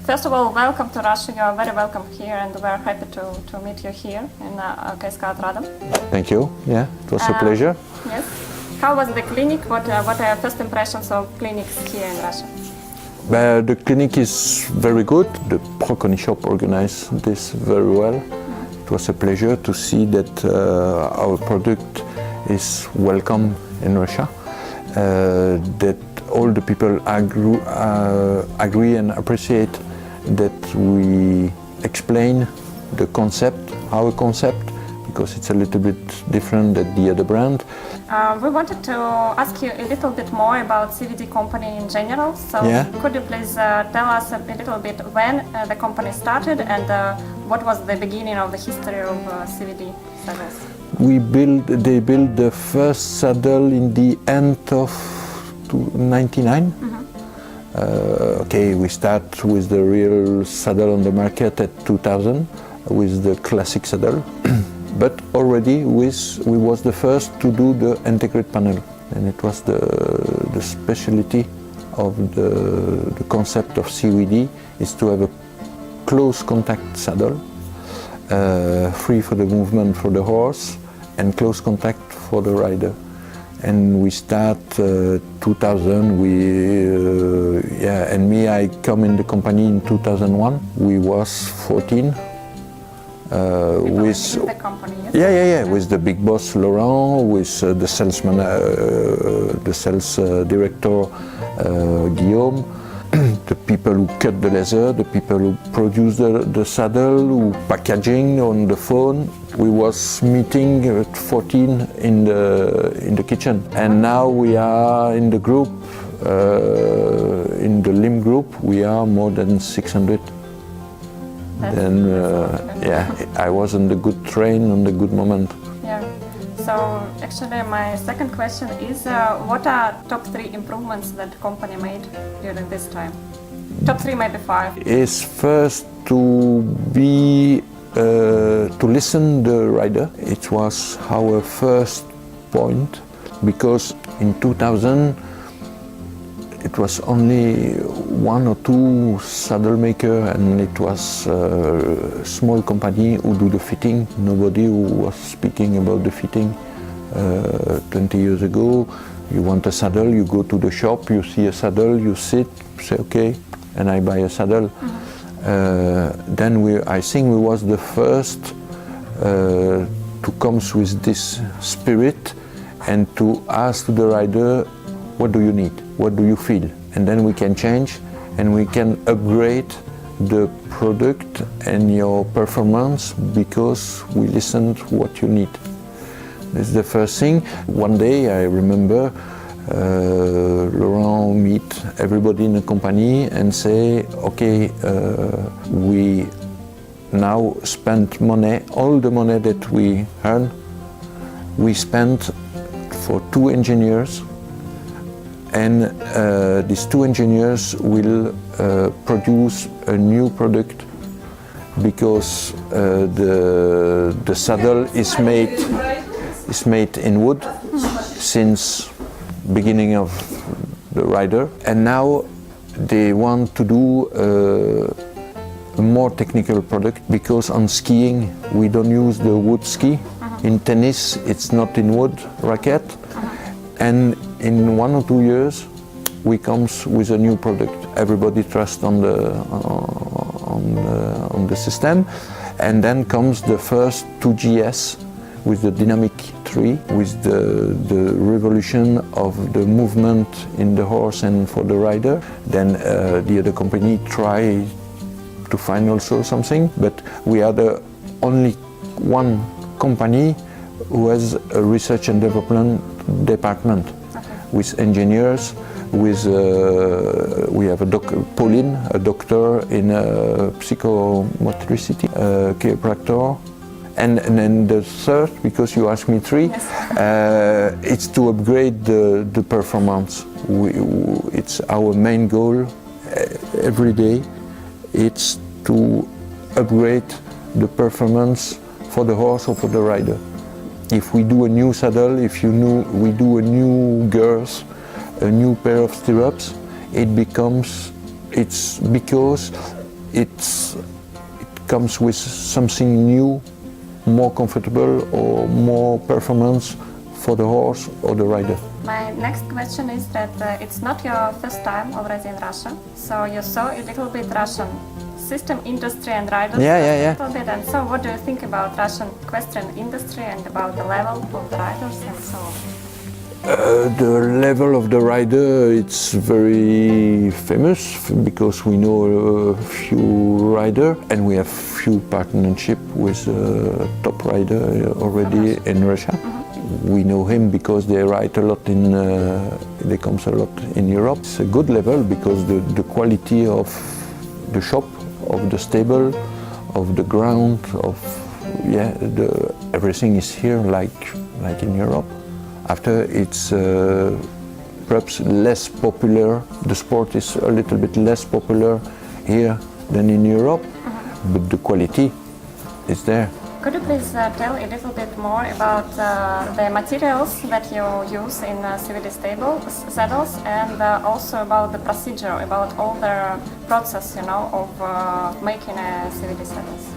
First of all, welcome to Russia. You are very welcome here, and we're happy to meet you here in KSK Radom. Thank you. Yeah, it was a pleasure. Yes. How was the clinic? What are your first impressions of clinics here in Russia? The clinic is very good. The Proconi shop organized this very well. It was a pleasure to see that our product is welcome in Russia. That all the people agree and appreciate that we explain the concept, our concept, because it's a little bit different than the other brand. We wanted to ask you a little bit more about CWD company in general. So could you please tell us a little bit when the company started and what was the beginning of the history of CWD saddles? They built the first saddle in the end of 1999. We start with the real saddle on the market at 2000 with the classic saddle. But already we was the first to do the integrated panel, and it was the specialty of the concept of CWD is to have a close contact saddle, free for the movement for the horse and close contact for the rider. And we start 2000. And me, I come in the company in 2001. We was 14. With the company, yes? With the big boss Laurent, with the salesman, the sales director Guillaume, the people who cut the leather, the people who produce the saddle, who packaging on the phone. We was meeting at 14 in the kitchen, and now we are in the group, in the Lim group. We are more than 600. Then I was on the good train, on the good moment. Yeah. So actually my second question is what are top 3 improvements that the company made during this time? Top 3, maybe 5. Is first to be to listen the rider. It was our first point, because in 2000 it was only 1 or 2 saddle maker, and it was a small company who do the fitting. Nobody who was speaking about the fitting. 20 years ago, you want a saddle, you go to the shop, you see a saddle, you sit, say okay, and I buy a saddle. Then I think we was the first to come with this spirit and to ask to the rider, what do you need? What do you feel? And then we can change and we can upgrade the product and your performance because we listened what you need. This is the first thing. One day I remember Laurent meet everybody in the company and say, okay, we now spend money, all the money that we earn, we spent for 2 engineers, and these 2 engineers will produce a new product because the saddle is made in wood since beginning of the rider, and now they want to do a more technical product because on skiing we don't use the wood ski. In tennis it's not in wood racket, and in 1 or 2 years we comes with a new product. Everybody trusts on the system, and then comes the first 2GS with the dynamic 3, with the revolution of the movement in the horse and for the rider. Then the other company try to find also something, but we are the only one company who has a research and development department with engineers, with we have Pauline, a doctor in psychomotricity, chiropractor. And then the third, because you asked me 3, it's to upgrade the performance. It's our main goal every day. It's to upgrade the performance for the horse or for the rider. If we do a new saddle, we do a new girth, a new pair of stirrups, it's because it comes with something new, more comfortable or more performance for the horse or the rider. My next question is that it's not your first time already in Russia, so you saw a little bit Russian system, industry and riders. Yeah. A little bit. And so what do you think about Russian equestrian industry and about the level of the riders and so on? The level of the rider, it's very famous because we know a few riders and we have few partnership with a top rider already in Russia. We know him because they ride a lot they come a lot in Europe. It's a good level because the quality of the shop, of the stable, of the ground, everything is here like in Europe. After it's perhaps less popular, the sport is a little bit less popular here than in Europe, but the quality is there. Could you please tell a little bit more about the materials that you use in CWD saddles and also about the procedure, about all the process, of making a CWD saddles?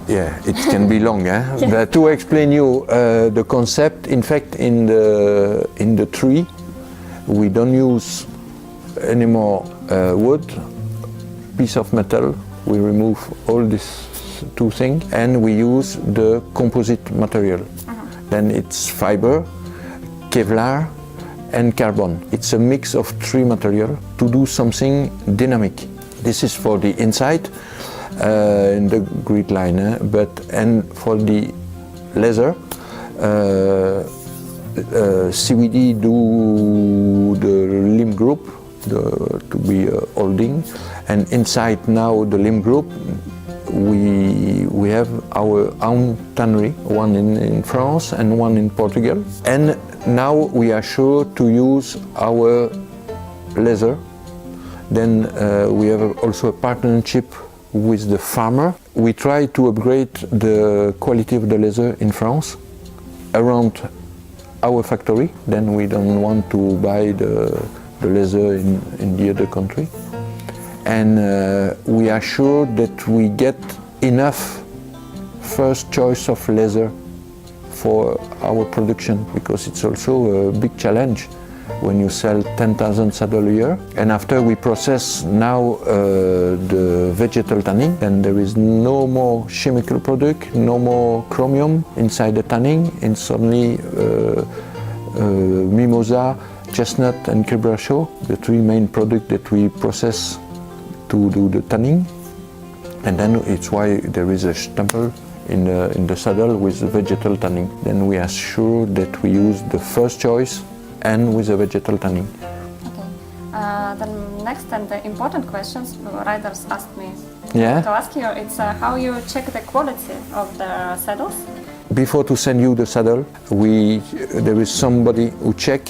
Yeah, it can be long, But to explain you the concept, in fact, in the tree, we don't use anymore wood, piece of metal. We remove all these two things, and we use the composite material. Then it's fiber, Kevlar, and carbon. It's a mix of three material to do something dynamic. This is for the inside. In the grid line, and for the leather, CWD do the limb group to be holding, and inside now the limb group we have our own tannery, one in France and one in Portugal, and now we are sure to use our leather. Then we have also a partnership with the farmer. We try to upgrade the quality of the leather in France around our factory. Then we don't want to buy the leather in the other country. And we are sure that we get enough first choice of leather for our production, because it's also a big challenge when you sell 10,000 saddles a year. And after we process now the vegetal tanning, then there is no more chemical product, no more chromium inside the tanning. It's only mimosa, chestnut and quebracho, the three main products that we process to do the tanning. And then it's why there is a stempel in the saddle with the vegetal tanning. Then we are sure that we use the first choice and with a vegetal tanning. Okay. The next and the important questions riders asked me to ask you, it's how you check the quality of the saddles. Before to send you the saddle, there is somebody who check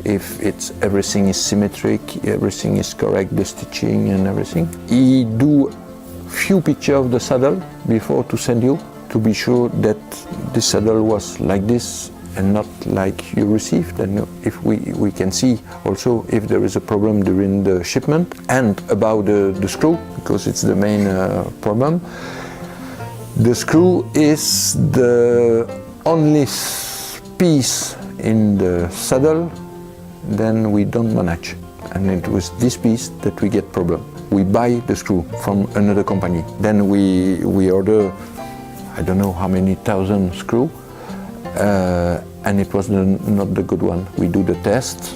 if everything is symmetric, everything is correct, the stitching and everything. He do few pictures of the saddle before to send you to be sure that the saddle was like this and not like you received. And if we can see also if there is a problem during the shipment. And about the screw, because it's the main problem. The screw is the only piece in the saddle then we don't manage. And it was this piece that we get problem. We buy the screw from another company. Then we order, I don't know how many thousand screw, and it was not the good one. We do the test,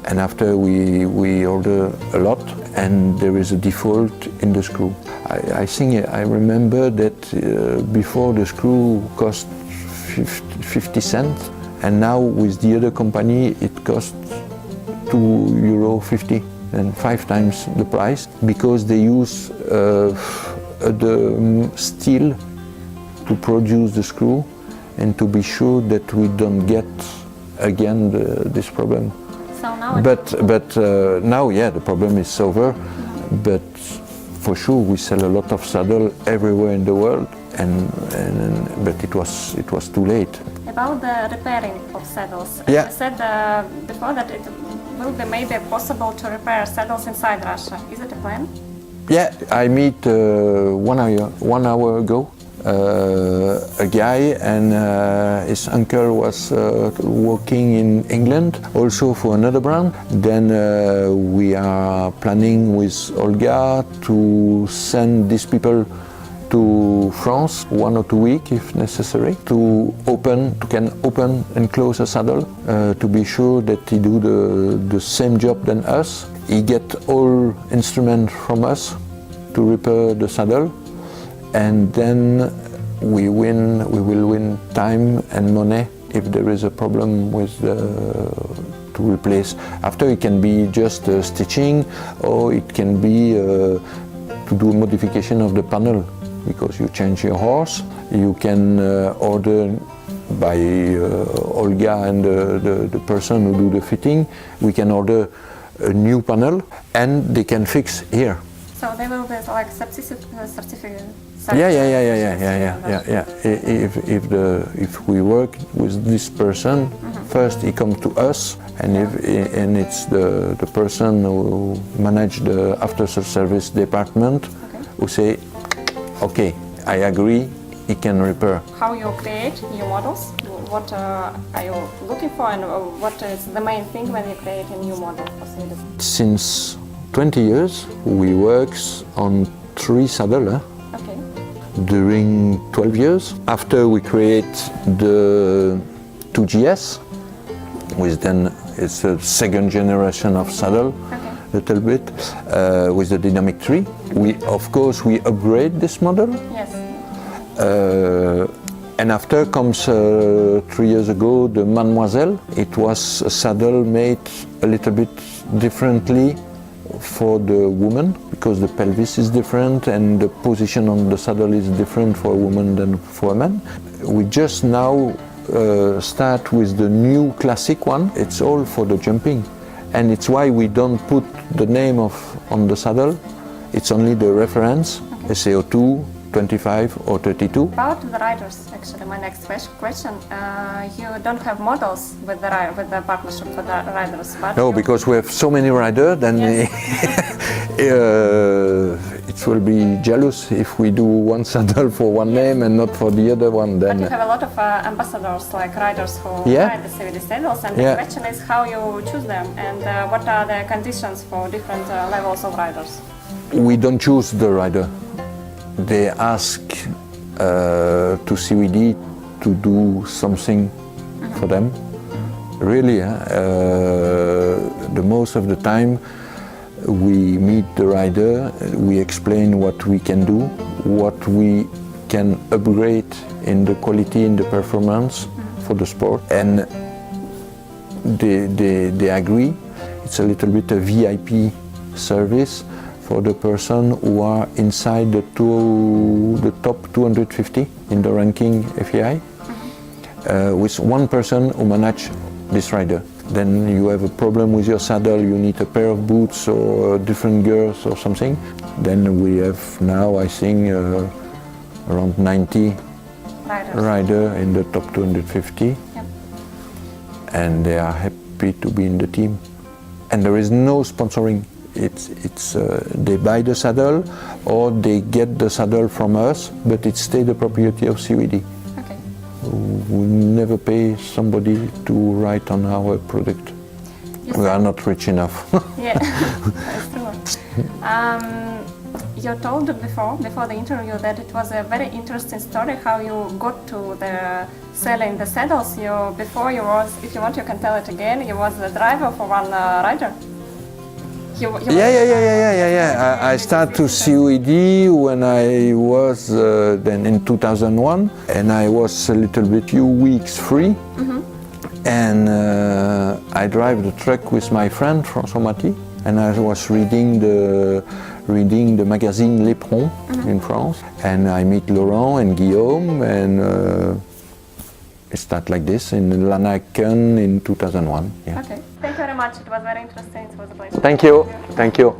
and after we order a lot, and there is a default in the screw. I think I remember that before the screw cost 50 cents, and now with the other company it costs €2.50, and 5 times the price, because they use the steel to produce the screw and to be sure that we don't get again this problem. So now but now, the problem is over. But for sure, we sell a lot of saddle everywhere in the world, but it was too late. About the repairing of saddles, Yeah. you said before that it will be maybe possible to repair saddles inside Russia. Is it a plan? Yeah, I meet 1 hour ago a guy, and his uncle was working in England also for another brand. Then we are planning with Olga to send these people to France 1 or 2 weeks if necessary, to can open and close a saddle, to be sure that he do the same job than us. He get all instruments from us to repair the saddle, and then we will win time and money if there is a problem with to replace. After it can be just stitching, or it can be to do a modification of the panel, because you change your horse. You can order by Olga and the person who do the fitting. We can order a new panel, and they can fix here. So they will be like certificate. Yeah. If we work with this person, first he comes to us, and and it's the person who manage the after service department who say, okay, I agree, he can repair. How you create new models? What are you looking for, and what is the main thing when you create a new model for CWD? Since 20 years, we work on 3 saddles. Okay. During 12 years. After we create the 2GS, which then it's a second generation of saddle, little bit, with the dynamic tree. We upgrade this model. Yes. And after comes 3 years ago the Mademoiselle. It was a saddle made a little bit differently for the woman, because the pelvis is different and the position on the saddle is different for a woman than for a man. We just now start with the new classic one. It's all for the jumping, and it's why we don't put the name on the saddle. It's only the reference, SAO2, 25 or 32. About the riders, actually, my next question. You don't have models with the partnership for the riders, but no, because we have so many riders, then it will be jealous if we do one saddle for one name and not for the other one. Then but you have a lot of ambassadors, like riders who ride the CWD saddles, and the question is how you choose them, and what are the conditions for different levels of riders? We don't choose the rider. They ask to CWD to do something for them. Really, the most of the time we meet the rider, we explain what we can do, what we can upgrade in the quality, in the performance for the sport, and they agree. It's a little bit a VIP service for the person who are inside the top 250 in the ranking FEI, with one person who manage this rider. Then you have a problem with your saddle, you need a pair of boots or different gears or something. Then we have now, I think, around 90 riders in the top 250, and they are happy to be in the team. And there is no sponsoring. It's they buy the saddle or they get the saddle from us, but it stays the property of CWD. Okay. We never pay somebody to write on our product. We are not rich enough. Yeah, that's true. You told before the interview that it was a very interesting story how you got to the selling the saddles. Before you was, if you want, you can tell it again. You was the driver for one rider. Yeah. I started to CWD when I was then in 2001, and I was a little bit few weeks free, and I drive the truck with my friend François Mati, and I was reading the magazine L'Éperon in France, and I meet Laurent and Guillaume, and it started like this in Lanaken in 2001. Yeah. Okay. Thank you very much. It was very interesting. It was a pleasure. Thank you.